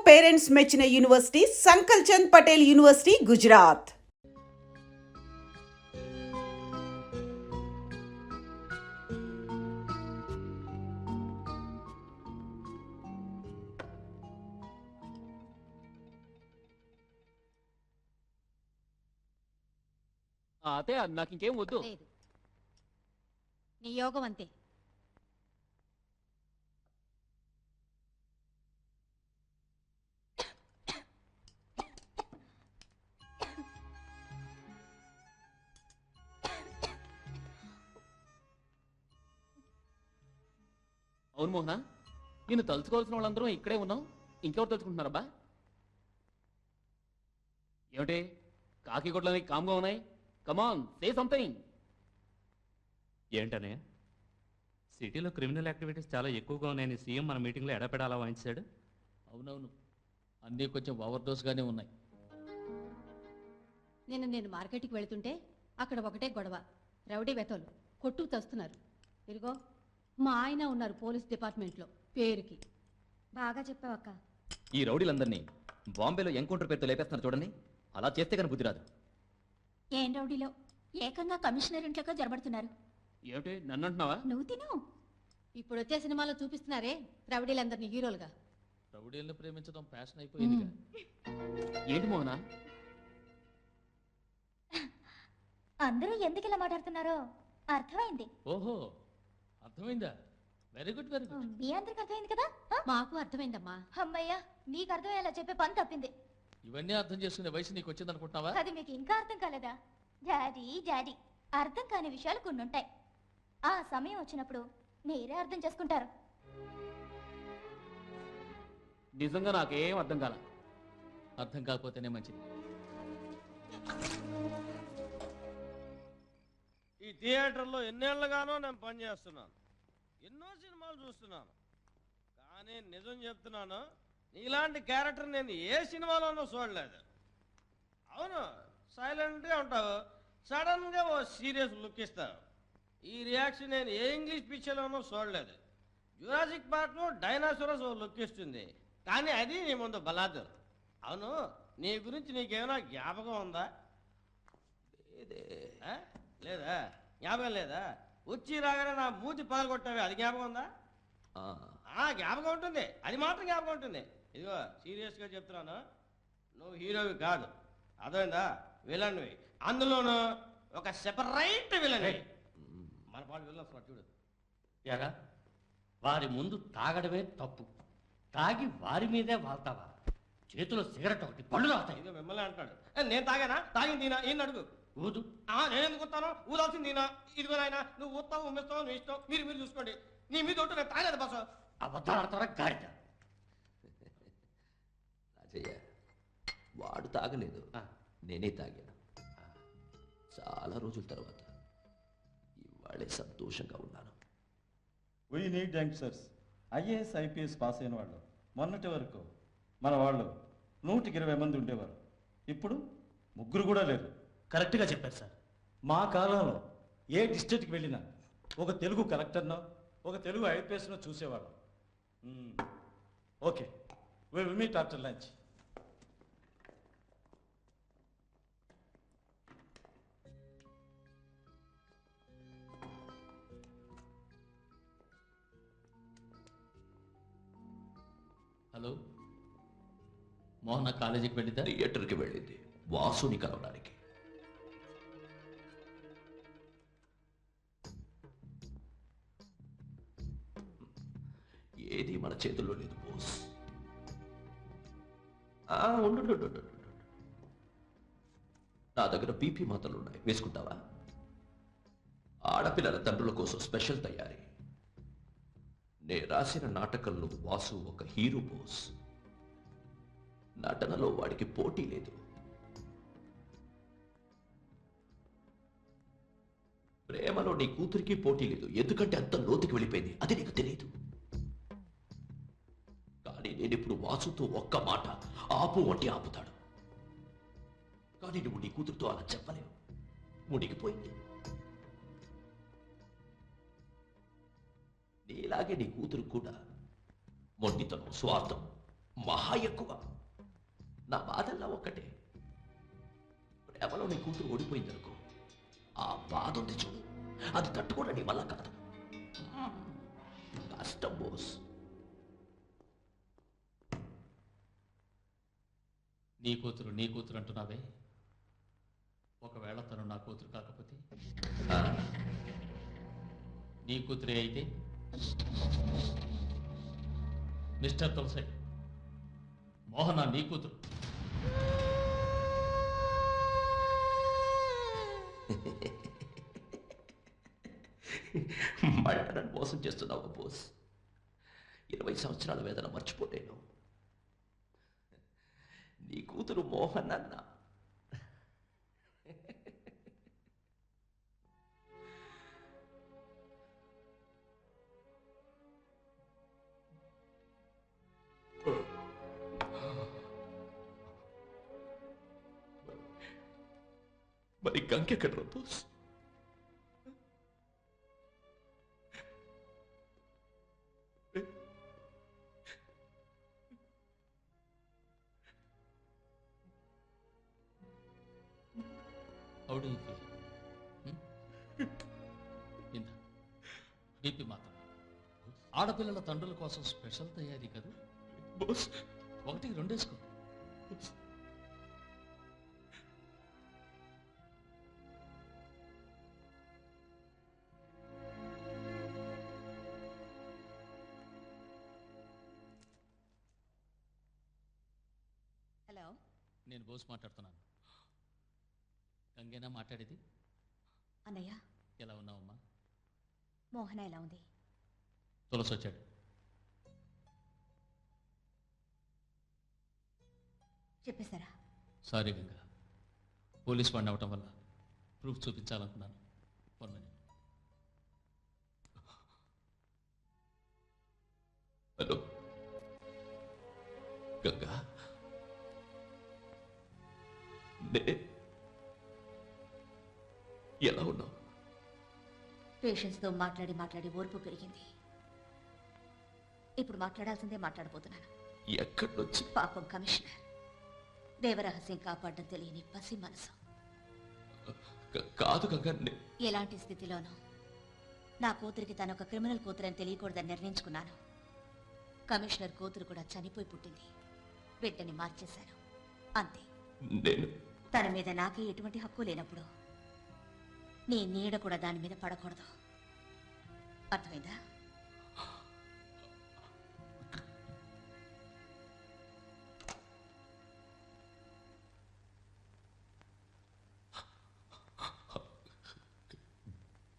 Parents మెచ్చిన university సంకల్ Chand Patel university, Gujarat. అతే నాకు ఇంకేం వద్దు. లేదు, నీ యోగం అంతే. అవును మోహన, నేను తలుచుకోవాల్సిన వాళ్ళందరూ ఇక్కడే ఉన్నాం, ఇంకెవరు తలుచుకుంటున్నారబ్బా? ఏమిటి కాకి గొడ్లని కామ్గా ఉన్నాయి? కమాన్, సే సంథింగ్. ఏంటనే సిటీలో క్రిమినల్ యాక్టివిటీస్ చాలా ఎక్కువగా ఉన్నాయని సీఎం మన మీటింగ్లో ఎడపెడ అలా వాయించాడు. అవునవును, అన్నీ కొంచెం ఓవర్ డోస్గానే ఉన్నాయి. నేను మార్కెట్కి వెళుతుంటే అక్కడ ఒకటే గొడవ. రౌడీ వెతలు కొట్టుకు తెస్తున్నారు. ఇదిగో మా ఆయన ఉన్నారు పోలీస్ డిపార్ట్మెంట్లో పేరుకి. బాగా చెప్పావక్క. ఈ రౌడీలందరినీ బాంబేలో ఎన్కౌంటర్ పేరుతో లేపేస్తున్నారు చూడండి. అలా చేస్తే కానీ బుద్ధి రాదు. ఏం రౌడీలో ఏకంగా కమిషనర్ ఇంట్లోకి జరబడుతున్నారు. ఏమిటి నన్ను అంటున్నావా? నువ్వు తిను. ఇప్పుడు వచ్చే సినిమాలో చూపిస్తున్నారే రౌడీలందరినీ హీరోలుగా. రౌడీలను ప్రేమించడం ఫ్యాషన్ అయిపోయింది. ఏంటి మోహన? అందరూ ఎందుకు ఇలా మాట్లాడుతున్నారో అర్థమైంది. ఓహో, అర్థమైందా? Very good, very good. మీ అందరికి అర్థమైంది కదా? మాకు అర్థమైందమ్మా. అమ్మయ్యా, నీకు అర్థమయ్యేలా చెప్పే పని తప్పింది. ఇవన్నీ అర్థం చేసుకునే వయసు నీకు వచ్చింది అనుకుంటున్నావా? అది మీకు ఇంకా అర్థం కాలేదా? డాడీ డాడీ, అర్థం కాని విషయాలు కొన్ని ఉంటాయి. ఆ సమయం వచ్చినప్పుడు మీరే అర్థం చేసుకుంటారు. నిజంగా నాకేం అర్థం కాల. అర్థం కాకపోతేనే మంచిది. ఈ థియేటర్లో ఎన్నేళ్లుగానో నేను పనిచేస్తున్నాను, ఎన్నో సినిమాలు చూస్తున్నాను. కానీ నిజం చెప్తున్నాను, నీలాంటి క్యారెక్టర్ నేను ఏ సినిమాలోనూ చూడలేదు. అవును, సైలెంట్గా ఉంటావు, సడన్గా ఓ సీరియస్ లుక్ ఇస్తావు. ఈ రియాక్షన్ నేను ఏ ఇంగ్లీష్ పిక్చర్లోనూ చూడలేదు. జురాసిక్ పార్క్లో డైనాసోరస్ ఓ లుక్ ఇస్తుంది, కానీ అది నీ ముందు బలాదు. అవును, నీ గురించి నీకేమైనా జ్ఞాపకం ఉందా? లేదా? జ్ఞాపకం లేదా? వచ్చి రాగానే నా మూతి పగలగొట్టావే, అది జ్ఞాపకం ఉందా? జ్ఞాపకం ఉంటుంది, అది మాత్రం జ్ఞాపకం ఉంటుంది. ఇదిగో సీరియస్గా చెప్తున్నాను, నువ్వు హీరోవి కాదు, అర్థమైందా? విలన్వి, అందులోనూ ఒక సెపరేట్ విలన్. మన పాటు విలన్ చూడు. ఎరా, వారి ముందు తాగడమే తప్పు, తాగి వారి మీదే వాళ్తావా? చేతిలో సిగరెట్ ఒకటి పళ్ళు రాస్తాయి. ఇదిగో మిమ్మల్ని అంటాడు. నేను తాగానా? తాగింది తీనా? ఈయన అడుగు. ఊదు. నేను ఎందుకు వస్తాను? ఊదాల్సింది తీనా? ఇదిగో నాయన, నువ్వు ఊస్తావు ఉమ్మిస్తావు, నువ్వు ఇష్టం, మీరు చూసుకోండి. నీ మీద ఒట్టు, నేను తాగలేదు బస్సు. అబద్ధాలు ఆడతారా గాడిద? రాజయ్య, వాడు తాగలేదు, నేనే తాగాను. చాలా రోజుల తర్వాత ఇవాళే సంతోషంగా ఉన్నాను. We need youngsters. IAS IPS pass అయిన వాళ్ళు మొన్నటి వరకు మన వాళ్ళు 120 మంది ఉండేవారు, ఇప్పుడు 3 కూడా లేరు. కరెక్ట్గా చెప్పారు సార్. మా కాలంలో ఏ డిస్ట్రిక్ట్కి వెళ్ళినా ఒక తెలుగు కలెక్టర్నో ఒక తెలుగు ఐపీఎస్నో చూసేవాళ్ళం. Okay, we will meet after lunch. Hello మోహన, కాలేజీకి వెళ్ళిద్దా? థియేటర్కి వెళ్ళింది వాసుని కలవడానికి. ఏది మన చేతుల్లో లేదు బోస్. ఉండు, నా దగ్గర బీపీ మాత్రలు ఉన్నాయి, వేసుకుంటావా? ఆడపిల్లల తండ్రుల కోసం స్పెషల్ తయారీ. నే రాసిన నాటకంలో వాసు ఒక హీరో బోస్. నటనలో వాడికి పోటీ లేదు. ప్రేమలో నీ కూతురికి పోటీ లేదు, ఎందుకంటే అంత లోతుకి వెళ్ళిపోయింది, అది నీకు తెలియదు. కానీ నేనిప్పుడు వాసుతో ఒక్క మాట ఆపు అంటే ఆపుతాడు. కానీ నువ్వు నీ కూతురుతో అలా చెప్పలేవు, మునిగిపోయింది. నీలాగే నీ కూతురు కూడా మొండితనం, స్వార్థం, మహా సహా ఎక్కువ. నా బాధల్లా ఒక్కటే, ప్రేమలో నీ కూతురు ఓడిపోయిందనుకో, ఆ బాధ ఉంది చూడు, అది తట్టుకోవడం నీ వల్ల కాదు. కష్టం బోస్. నీ కూతురు అంటున్నావే, ఒకవేళ తను నా కూతురు కాకపోతే? ఆ, నీ కూతురే అయితే? మిస్టర్ తులసి, మోహన నీ కూతురు. మళ్ళా నన్ను మోసం చేస్తున్నావు బోస్. 20 సంవత్సరాల వేదన మర్చిపోలేను. నీ కూతురు మోహన్ అన్న. మరి గంకెక్కడ బోస్? How do you feel? ఇంత బీపీ మాత్రం. ఆడపిల్లల తండ్రుల కోసం స్పెషల్ తయారీ కదా బోస్, 1 2 వేసుకో. హలో, నేను బోస్ మాట్లాడుతున్నాను. గంగేనా మాట్లాడేది? అన్నయ్య, ఎలా ఉన్నావమ్మా? మోహన ఎలా ఉంది? తులసి వచ్చాడు. చెప్పేశారా? సారీ గంగా, పోలీస్ వాడిని అవటం వల్ల ప్రూఫ్ చూపించాలనుకున్నాను. 1 minute. హలో గంగా, ఎలా ఉన్నావు? పేషెంట్స్తో మాట్లాడి మాట్లాడి ఓర్పు పెరిగింది. ఇప్పుడు మాట్లాడాల్సిందే మాట్లాడబోతున్నాను. ఎక్కడి నుంచి? పాపం కమిషనర్, దేవరహస్యం కాపాడడం తెలియని పసి మనసు. కాదు గంగా, ఎలాంటి స్థితిలోనూ నా కూతురికి తన ఒక క్రిమినల్ కూతురని తెలియకూడదని నిర్ణయించుకున్నాను. కమిషనర్ కూతురు కూడా చనిపోయి పుట్టింది. బిడ్డని మార్చేశాను, అంతే. నేను తన మీద నాకే ఎటువంటి హక్కు లేనప్పుడు నీ నీడ కూడా దాని మీద పడకూడదు. అర్థమైందా?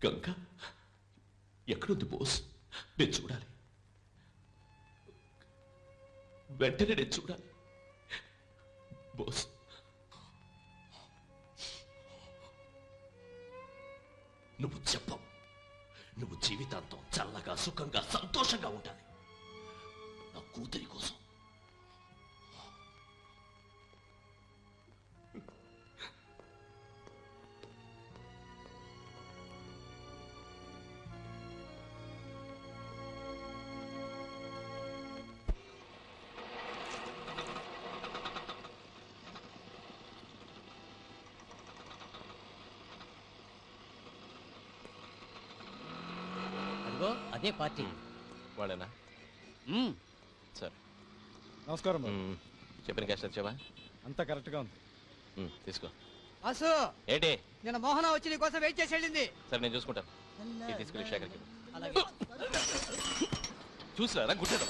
గంగా ఎక్కడుంది బోస్? నేను చూడాలి, వెంటనే నేను చూడాలి బోస్. నువ్వు చెప్పవు. నువ్వు జీవితాంతం చల్లగా సుఖంగా సంతోషంగా ఉండాలి నా కూతురి కోసం. అదిగో అదే పార్టీ. వాళ్ళేనా? సరే, నమస్కారం. చెప్పిన క్యాష్ వచ్చావా? అంతా కరెక్ట్గా ఉంది. తీసుకో. వాసు, ఏంటి? నిన్న మోహన వచ్చి నీ కోసం వెయిట్ చేసి వెళ్ళింది. సరే, నేను చూసుకుంటాను. ఇది తీసుకెళ్ళి శేఖర్కి ఇవ్వు. అలాగే. చూసిరారా గుట్టేదా?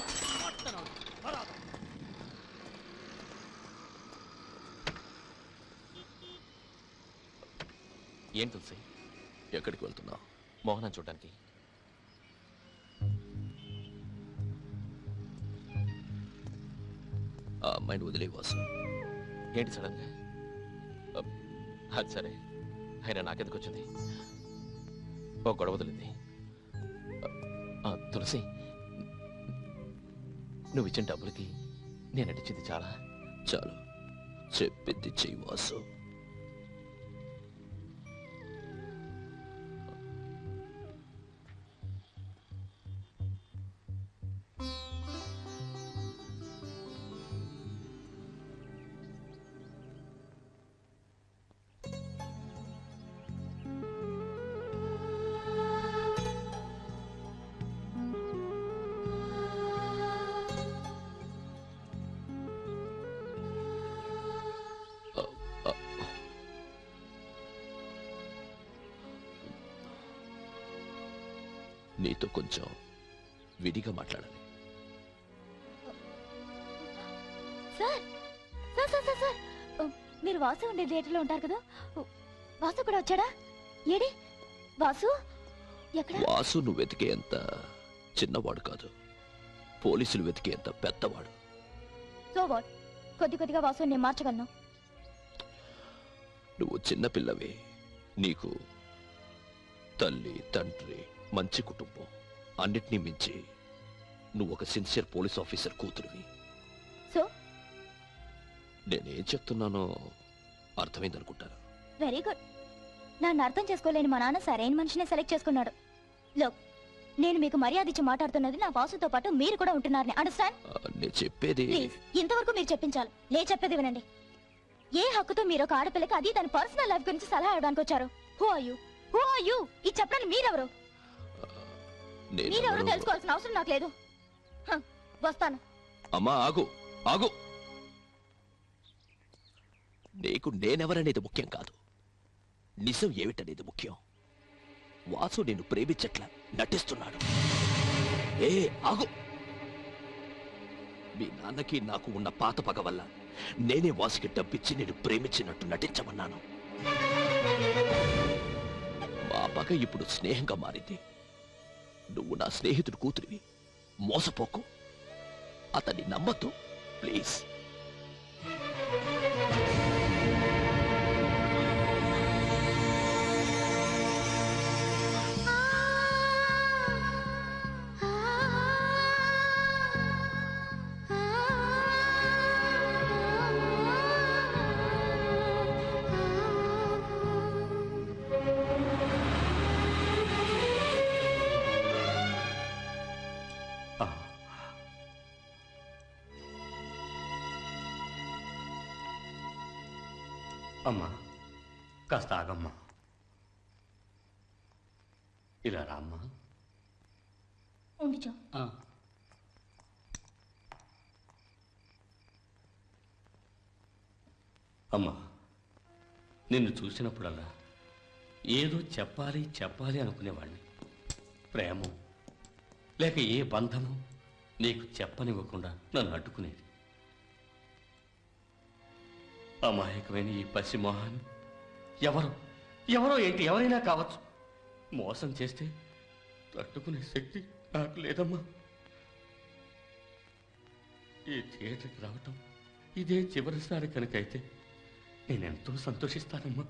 ఏం తులసి, ఎక్కడికి వెళ్తున్నావు? మోహనం చూడడానికి. ఆ అమ్మాయిని వదిలే వాసు. ఏంటి సడన్గా? అది సరే, అయినా నాకెందుకు వచ్చింది? ఓ గొడవ వదిలింది. తులసి, నువ్వు ఇచ్చిన డబ్బులకి నేను నటించింది చాలా. చాలు, చెప్పింది చెయ్యి వాసు. నీతో కొంచెం విడిగా మాట్లాడాలి. Sir sir sir sir sir మీరు వాసు ఉండే థియేటర్లో ఉంటారు కదా, వాసు కూడా వచ్చాడా? ఏడి వాసు ఎక్కడ? వాసు నువ్వు వెతికేంత చిన్నవాడు కాదు, పోలీసులు వెతికేంత పెద్దవాడు. సో వాట్, కొద్ది కొద్దిగా వాసు నేను మార్చగలను. నువ్వు చిన్నపిల్లవి, నీకు తల్లి తండ్రి మంచి కుటుంబం, అన్నిటినీ మించి నువ్వు ఒక సిన్సియర్ పోలీస్ ఆఫీసర్ కూతురివి. సో నేనేం చెప్తున్నానో అర్థమైందనుకుంటాను. Very good. నన్ను అర్థం చేసుకోలేని మా నాన్న సరైన మనిషినే సెలెక్ట్ చేసుకున్నాడు. లోక్, నేను మీకు మర్యాద ఇచ్చి మాట్లాడుతున్నది నా వాసుతో పాటు మీరు కూడా ఉంటున్నారని అండర్స్టాండ్? నేను చెప్పేది ప్లీజ్, ఇంతవరకు మీరు చెప్పించాలి. నేను చెప్పేది వినండి. ఏ హక్కుతో మీరు ఒక ఆడపిల్లకి అది దాని పర్సనల్ లైఫ్ గురించి సలహా ఇవ్వడానికి వచ్చారు? Who are you? Who are you? ఇది చెప్పడానికి మీరెవరు? మీరెవరు తెలుసుకోవాల్సిన అవసరం నాకు లేదు. వస్తాను. అమ్మా ఆగు ఆగు, నీకు నేనెవరనేది ముఖ్యం కాదు, నిజం ఏమిటనేది ముఖ్యం. వాసు నిన్ను ప్రేమించట్లా నటిస్తున్నాడు. ఏ ఆగు, మీ నాన్నకి నాకు ఉన్న పాత పగ వల్ల నేనే వాసుకి డబ్బిచ్చి నేను ప్రేమించినట్టు నటించమన్నాను. మా పగ ఇప్పుడు స్నేహంగా మారింది. నువ్వు నా స్నేహితుడు కూతురివి, మోసపోకు, అతన్ని నమ్మద్దు ప్లీజ్. అమ్మా కాస్త ఆగమ్మా, ఇలా రామ్మా. ఉండిచో. అమ్మా, నిన్ను చూసినప్పుడల్లా ఏదో చెప్పాలి చెప్పాలి అనుకునేవాడిని. ప్రేమ లేక ఏ బంధము నీకు చెప్పనివ్వకుండా నన్ను అడ్డుకునేది. అమాయకమైన ఈ పసిమోహాన్ని ఎవరో ఏంటి ఎవరైనా కావచ్చు, మోసం చేస్తే తట్టుకునే శక్తి నాకు లేదమ్మా. ఈ థియేటర్కి రావటం ఇదే చివరిసారి కనుకైతే నేనెంతో సంతోషిస్తానమ్మా.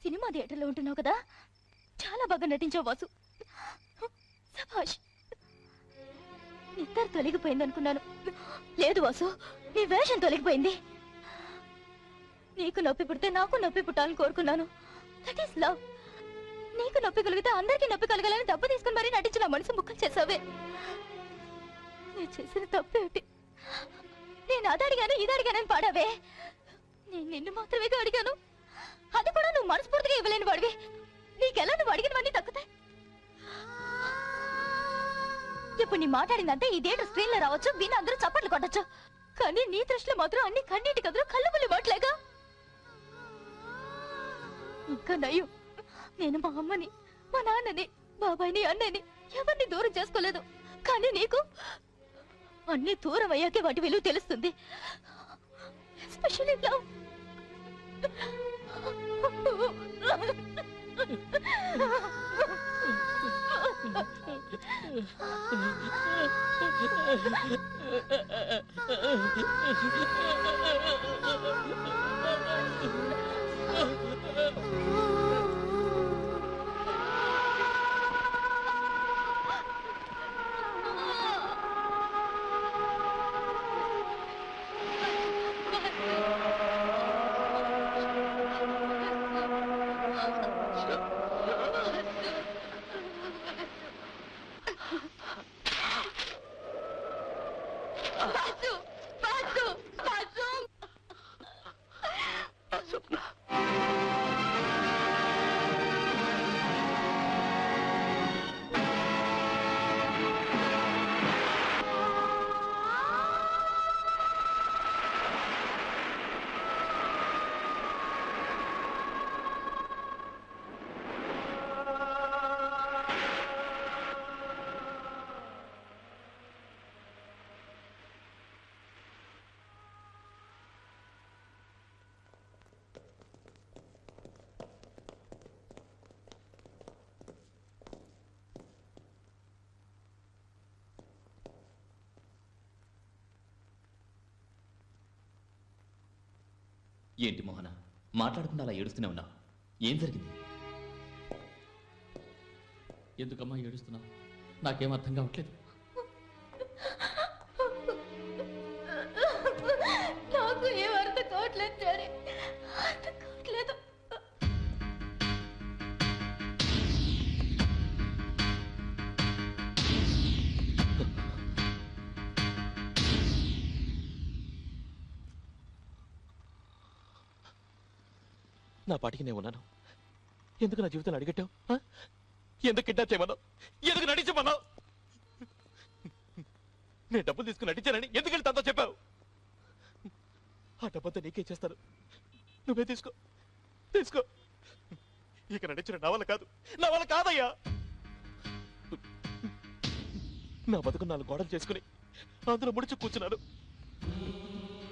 సినిమా థియేటర్లో ఉంటున్నావు కదా, చాలా బాగా నటించావు వాసు. సభాష్. నిద్ర తొలగిపోయింది అనుకున్నాను. లేదు వాసు, నీ వేషం తొలగిపోయింది. నీకు నొప్పి పుడితే నాకు నొప్పి పుట్టాలని కోరుకున్నాను. That is love. నీకు నొప్పి కలిగితే అందరికీ నొప్పి కలగాలని డబ్బు తీసుకుని మరీ నటించిన మనసు ముక్కలు చేసావే. నేను చేసిన తప్పేమిటి? నేను అది అడిగాను ఇది అడిగానని పాడావే. నేను నిన్ను మాత్రమేగా అడిగాను, అది కూడా నువ్వు మనస్ఫూర్తిగా ఇవ్వలేని వాడివి. నీకెలా నువ్వు అడిగినవన్నీ దక్కుతాయి? ఇప్పుడు నీ మాట్లాడిందంటే ఈ థియేటర్ స్క్రీన్ లో రావచ్చు, విని అందరూ చప్పట్లు కొట్టచ్చు. కానీ నీ దృష్టిలో మాత్రం అన్ని కన్నీటి కదులు కళ్ళబుల్లి మాటలేగా. ఇంకా నయ్యం, నేను మా అమ్మని మా నాన్నని బాబాయిని అన్నని ఎవరిని దూరం చేసుకోలేదు. కానీ నీకు అన్ని దూరం అయ్యాకే వాటి విలువ తెలుస్తుంది. Especially love. ఏంటి మోహన, మాట్లాడకుండా అలా ఏడుస్తూనే ఉన్నావు? ఏం జరిగింది? ఎందుకమ్మా ఏడుస్తున్నావు? నాకేం అర్థం కావట్లేదు. నాకు ఏం అర్థం కావట్లేదు డాడీ, అర్థం కావట్లేదు. నా పాటికి నేను ఉన్నాను. ఎందుకు నా జీవితాన్ని అడిగట్టావు? ఎందుకు కిడ్నాప్ చేయమన్నావు? ఎందుకు నటించమన్నావు? నేను డబ్బులు తీసుకుని నటించానని ఎందుకు వెళ్ళి తనతో చెప్పావు? ఆ డబ్బంతా నీకే చేస్తాను, నువ్వే తీసుకో తీసుకో. ఇక నటించిన నా వల్ల కాదు, నా వల్ల కాదయ్యా. నా బతుకు 4 గోడలు చేసుకుని అందులో ముడిచి కూర్చున్నాను.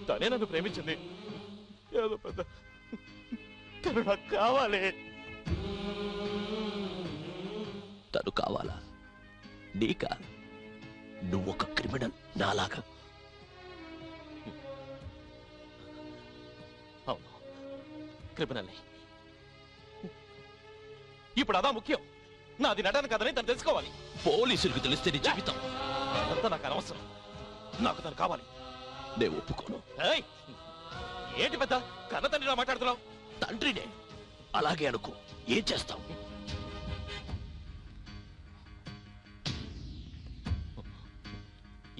తనే నన్ను ప్రేమించింది. ఏదో పెద్ద తను నాకు కావాలి. తను కావాలా? నీకా? నువ్వొక క్రిమినల్ నాలాగా. అవును, క్రిమినల్ని. ఇప్పుడు అదా ముఖ్యం. నాది నటన కదని తను తెలుసుకోవాలి. పోలీసులకు తెలిస్తే నీ జీవితం. అదంతా నాకు అనవసరం. నాకు తను కావాలి. నేను ఒప్పుకోను. ఏయ్, ఏంటి పెద్ద కన్న తండ్రిలా మాట్లాడుతున్నావు? తండ్రినే, అలాగే అనుకో. ఏం చేస్తావు?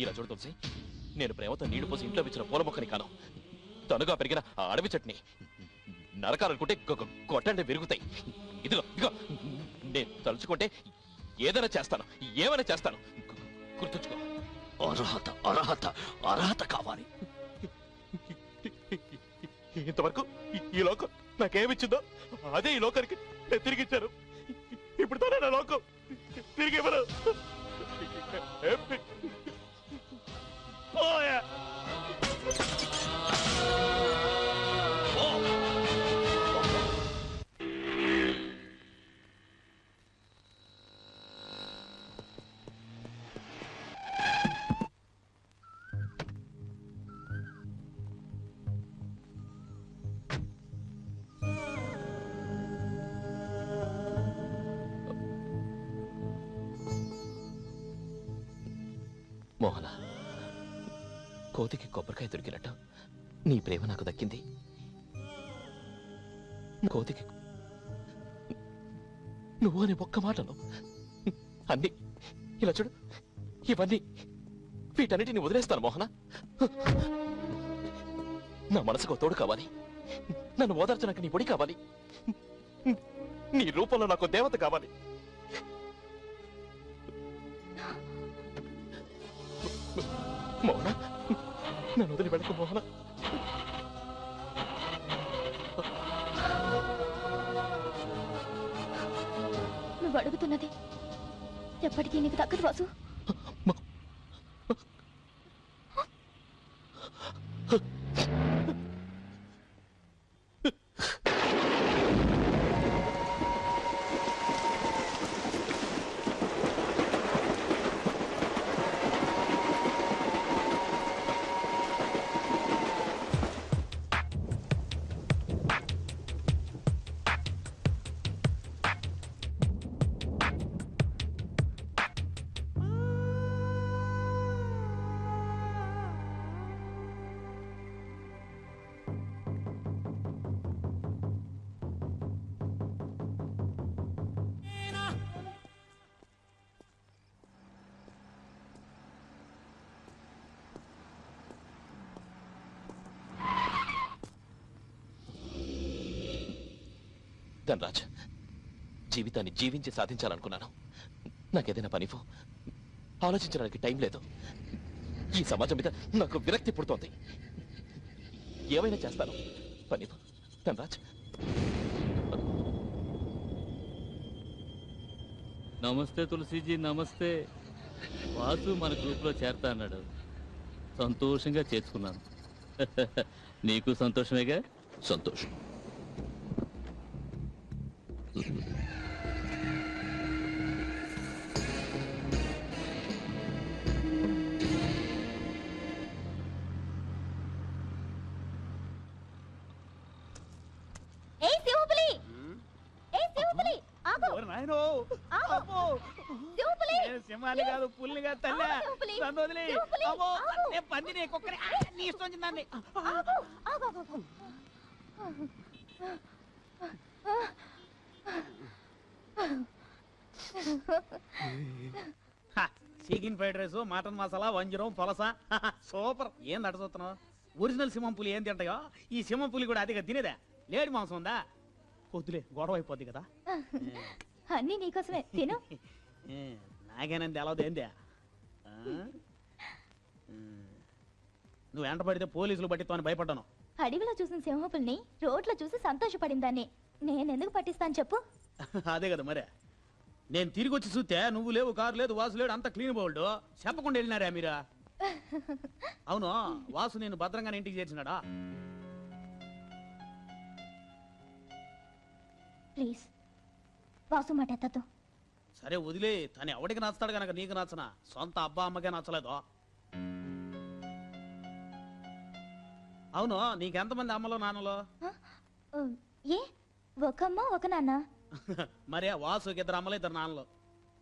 ఇలా చూడు తులసి, నేను ప్రేమతో నీళ్లు పోసి ఇంట్లో ఇచ్చిన పూల మొక్కని కాను. తనుగా పెరిగిన ఆ అడవి చట్నీ. నరకాలనుకుంటే కొట్టండి విరుగుతాయి. ఇదిగో ఇదిగో, నేను తలుచుకుంటే ఏదైనా చేస్తాను, ఏమైనా చేస్తాను. గుర్తుంచుకో. అర్హత అర్హత అర్హత కావాలి. ఇంతవరకు ఈ లోకం నాకేమిచ్చిందో అదే ఈ లోకానికి నేను తిరిగిచ్చాను. ఇప్పుడు తనే నా లోకం తిరిగి ఇవ్వను. మోహన, కోతికి కొబ్బరికాయ దొరికినట్టు నీ ప్రేమ నాకు దక్కింది. కోతికి నువ్వు అనే ఒక్క మాటను అన్ని ఇలా చూడు, ఇవన్నీ వీటన్నిటిని వదిలేస్తాను మోహన. నా మనసుకు తోడు కావాలి, నన్ను ఓదార్చడానికి నీ పొడి కావాలి, నీ రూపంలో నాకు దేవత కావాలి. మోహన, నన్ను వదిలి వెళ్ళకు మోహన. నువ్వు అడుగుతున్నది ఎప్పటికీ నీకు దక్కదు వాసు. ధనరాజ్, జీవితాన్ని జీవించి సాధించాలనుకున్నాను. నాకేదైనా పనిఫో ఆలోచించడానికి టైం లేదు. ఈ సమాజం మీద నాకు విరక్తి పుడుతోంది. ఏమైనా చేస్తాను. పనిఫో ధనరాజ్. నమస్తే తులసీజీ, నమస్తే. వాసు మన గ్రూప్లో చేరతా అన్నాడు. సంతోషంగా చేర్చుకున్నాను. నీకు సంతోషమేగా? సంతోషం. ఏ సింహపులి ఏ సింహపులి ఆగు నాయనో ఆగు సింహపులి సింహాన్ని కాదు పుల్ని కాదు తల్లి సింహపులి నన్ను వదిలి సింహపులి అమ్మో నేను పందిని కుక్కని నీ ఇష్టం వచ్చిందండి ఆగు ఆగు ఆగు chicken fried rice mutton masala వంజరం పొలస సూపర్ ఏం చూస్తున్నావు ఒరిజినల్ సింహం పులి ఏం తింటాయో ఈ సింహం పులి కూడా అదిగా తినేదా లేడి మాంసం ఉందా వద్దులే గొడవ అయిపోద్ది కదా అన్నీ నీకోసమే తిను నాకేనంది ఎలా ఏందే నువ్వు వెంట పడితే పోలీసులు పట్టితో అని భయపడ్డాను అడవిలో చూసిన సింహపుల్ని రోడ్లో చూసి సంతోషపడిందాన్ని నేనెందుకు పట్టిస్తాను చెప్పు అదే కదా మరే నేను తిరిగి వచ్చి చూస్తే నువ్వు లేవు కారు లేదు వాసు లేడు అంత క్లీన్ బోల్డ్ చెప్పకుండా వెళ్ళినారా మీరా అవును వాసు నేను భద్రంగా ఇంటికి చేర్చినాడా ప్లీజ్ వాసు మాట ఎత్తద్దు సరే వదిలే తను ఎవడికి నచ్చుతాడు కనుక నీకు నచ్చనా సొంత అబ్బా అమ్మకే నచ్చలేదు అవును నీకెంతమంది అమ్మలో నాన్నలో ఏ ఒక అమ్మ ఒక నాన్న మరే వాసుకి ఇద్దరు అమ్మలు ఇద్దరు నాన్నలు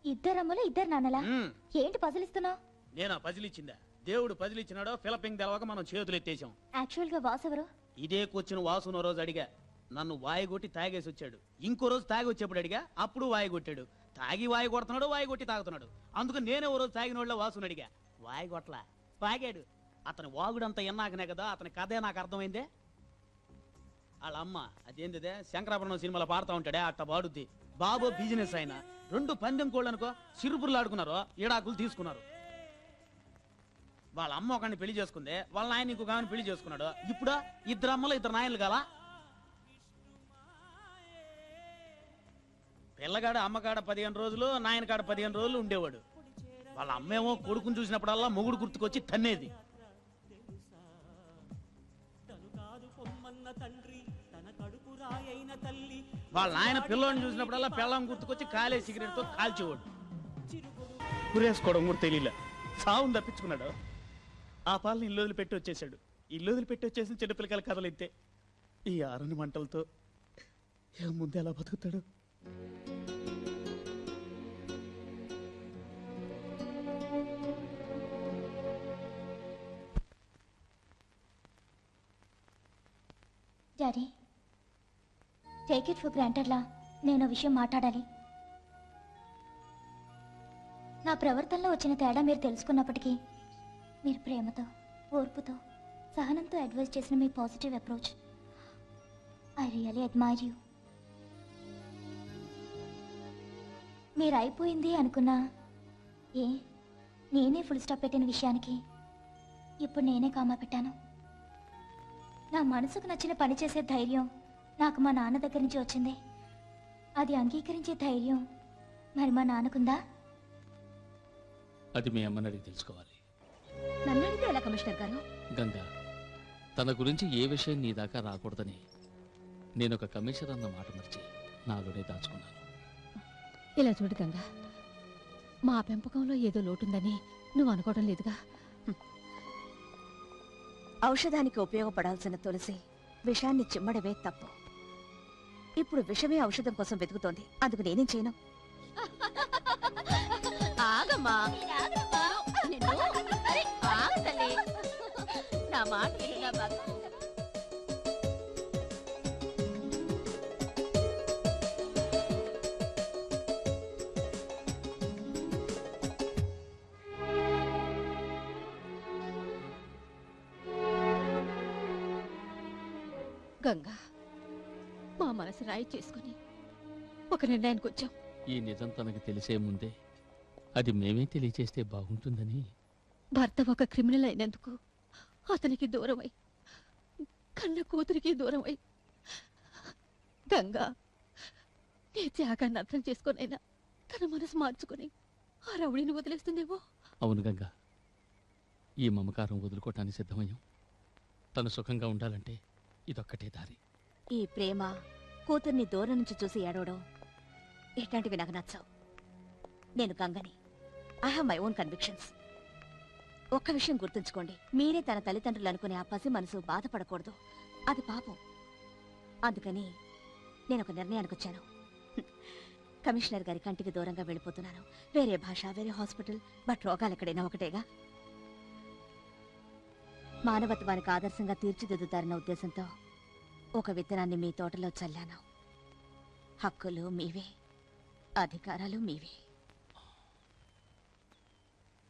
ఇద్దరమ్మలు ఇద్దరు నాన్నలా మ్. ఏంటి పజలిస్తున్నావు నేనా పజిలిచ్చిందా దేవుడు పజిలిచ్చినాడో ఫిలపింగ్ తెలవక మనం చేతులు ఎత్తేసాం యాక్చువల్ గా వాసు ఎవరు ఇదే కూర్చుని వాసునో రోజు అడిగా నన్ను వాయి కొట్టి తాగేసి వచ్చాడు ఇంకో రోజు తాగి వచ్చేప్పుడు అడిగా అప్పుడు వాయి కొట్టాడు తాగి వాయి కొడుతున్నాడు వాయి కొట్టి తాగుతున్నాడు అందుకు నేనే ఓ రోజు తాగిన వాళ్ళ వాసుని అడిగా వాయి కొట్లా తాగాడు అతని వాగుడంతా ఎన్నాకనే కదా అతని కథే నాకు అర్థమైందే వాళ్ళ అమ్మ అదేంటిదే శంకరాభరణం సినిమాలో పాడుతూ ఉంటాడే అట్ట పాడుద్ది బాబో బిజినెస్ ఆయన 2 పందెం కోళ్ళు అనుకో సిరుపురులు ఆడుకున్నారు ఈడాకులు తీసుకున్నారు వాళ్ళ అమ్మ ఒకరిని పెళ్లి చేసుకుంది వాళ్ళ నాయన ఇంకొక ఆమెను పెళ్లి చేసుకున్నాడు ఇప్పుడు ఇద్దరు అమ్మలు ఇద్దరు నాయనలు గల పిల్లగాడు అమ్మకాడ 15 రోజులు నాయనకాడ 15 రోజులు ఉండేవాడు వాళ్ళ అమ్మేమో కొడుకుని చూసినప్పుడల్లా మొగుడు గుర్తుకొచ్చి తన్నేది వాళ్ళ నాయన పిల్లోని చూసినప్పుడల్లా పిల్లం గుర్తుకొచ్చి కాలే సిగరెట్ తో కాల్చేవాడు కురేసుకోవడం కూడా తెలియలే సావును తప్పించుకున్నాడు ఆ పాలని ఇల్లు వదిలిపెట్టి వచ్చేసాడు ఇల్లు వదిలిపెట్టి వచ్చేసిన చిన్నపిల్లకాయల కథలు ఇంతే ఈ ఆరని మంటలతో ముందు ఎలా బతుకుతాడు డాడీ టేక్ ఇట్ ఫర్ గ్రాంటెడ్లా నేను ఓ విషయం మాట్లాడాలి నా ప్రవర్తనలో వచ్చిన తేడా మీరు తెలుసుకున్నప్పటికీ మీరు ప్రేమతో ఓర్పుతో సహనంతో అడ్వైజ్ చేసిన మీ positive approach I really admire you మీరు అయిపోయింది అనుకున్నా నేనే ఫుల్ స్టాప్ పెట్టిన విషయానికి ఇప్పుడు నేనే కామా పెట్టాను నా మనసుకు నచ్చిన పని చేసే ధైర్యం నాకు మా నాన్న దగ్గర నుంచి వచ్చింది అది అంగీకరించే ధైర్యం మరి మా నాన్నకుందా అది మీ అమ్మని అడిగి తెలుసుకోవాలి నన్ను అడిగితే ఎలా కమిషనర్ గారు గంగా తన గురించి ఏ విషయం నీ దాకా రాకూడదని నేను ఒక కమిషనర్ అన్న మాట మర్చి నాలోనే దాచుకున్నాను ఇలా చూడు గంగా మా పెంపకంలో ఏదో లోటుందని నువ్వు అనుకోవడం లేదుగా ఔషధానికి ఉపయోగపడాల్సిన తులసి విషాన్ని చిమ్మడమే తప్పు ఇప్పుడు విషమే ఔషధం కోసం వెతుకుతోంది అందుకు నేనేం చేయను ఆగమ్మా నా మాట గంగా మా మనసు రాయి చేసుకుని ఒక నిర్ణయానికి వచ్చాం ఈ నిజం తనకు తెలిసే ముందే అది మేమే తెలియచేస్తే బాగుంటుందని భర్త ఒక క్రిమినల్ అయినందుకు అతనికి దూరమై కన్న కూతురికి దూరమై గంగా నీ త్యాగాన్ని అర్థం చేసుకునైనా తన మనసు మార్చుకుని ఆ రౌడీని వదిలేస్తుందేమో అవును గంగా ఈ మమకారం వదులుకోవటానికి సిద్ధమయ్యాం తను సుఖంగా ఉండాలంటే ఇదొక్కటే దారి ఈ ప్రేమ కూతుర్ని దూరం నుంచి చూసి ఏడవడం ఇట్లాంటివి నాకు నచ్చవు నేను గంగని I have my own convictions ఒక్క విషయం గుర్తుంచుకోండి మీరే తన తల్లిదండ్రులు అనుకునే ఆ పసి మనసు బాధపడకూడదు అది పాపం అందుకని నేను ఒక నిర్ణయానికి వచ్చాను. కమిషనర్ గారి కంటికి దూరంగా వెళ్ళిపోతున్నాను. వేరే భాష, వేరే హాస్పిటల్, బట్ రోగాలు ఎక్కడైనా ఒకటేగా. మానవత్వానికి ఆదర్శంగా తీర్చిదిద్దుతారన్న ఉద్దేశంతో ఒక విత్తనాన్ని మీ తోటలో చల్లాను. హక్కులు మీవే, అధికారాలు మీవే.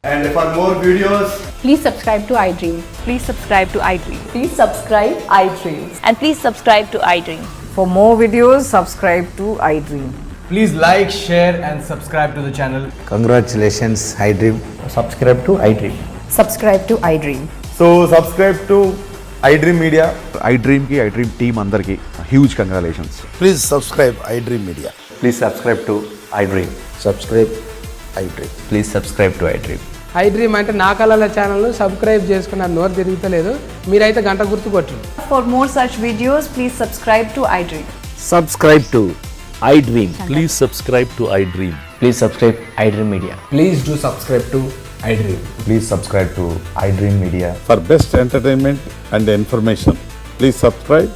And for more videos, Please subscribe to iDream. Please subscribe to iDream. Please subscribe iDream. And please subscribe to iDream. For more videos, subscribe to iDream. please like, share, and subscribe to the channel. Congratulations, iDream. Subscribe to iDream. Subscribe to iDream. So subscribe to iDream Media. iDream ki iDream team andarki huge congratulations. Please subscribe iDream Media. Please subscribe to iDream. Subscribe iDream. Please subscribe to iDream. iDream అంటే నా కళల channel subscribe చేసుకున్న నోరు తిరుగుతలేదు. మీరైతే గంట గుర్తు కొట్టండి. For more such videos, please subscribe to iDream. Subscribe to iDream. Please subscribe to I dream. Please subscribe iDream Media. Please do subscribe to iDream. Please subscribe to iDream Media. For best entertainment and information, please subscribe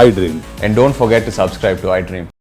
iDream. And don't forget to subscribe to iDream.